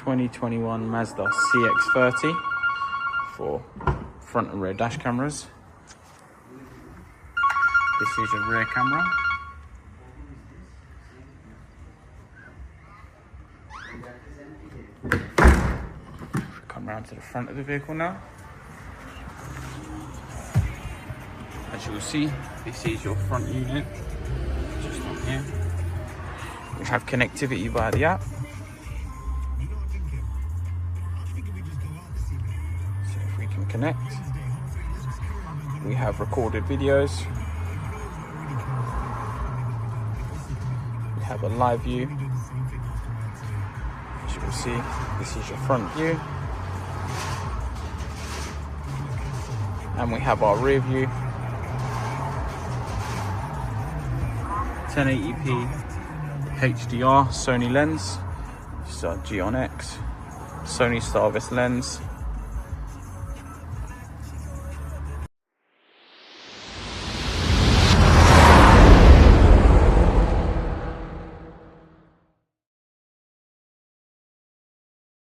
2021 Mazda CX-30 for front and rear dash cameras. This is your rear camera. Come round to the front of the vehicle now. As you will see, this is your front unit, just on here. We have connectivity via the app. So if we can connect, we have recorded videos. We have a live view. As you will see, this is your front view. And we have our rear view. 1080p HDR Sony lens. This is our G on X Sony Starvis lens.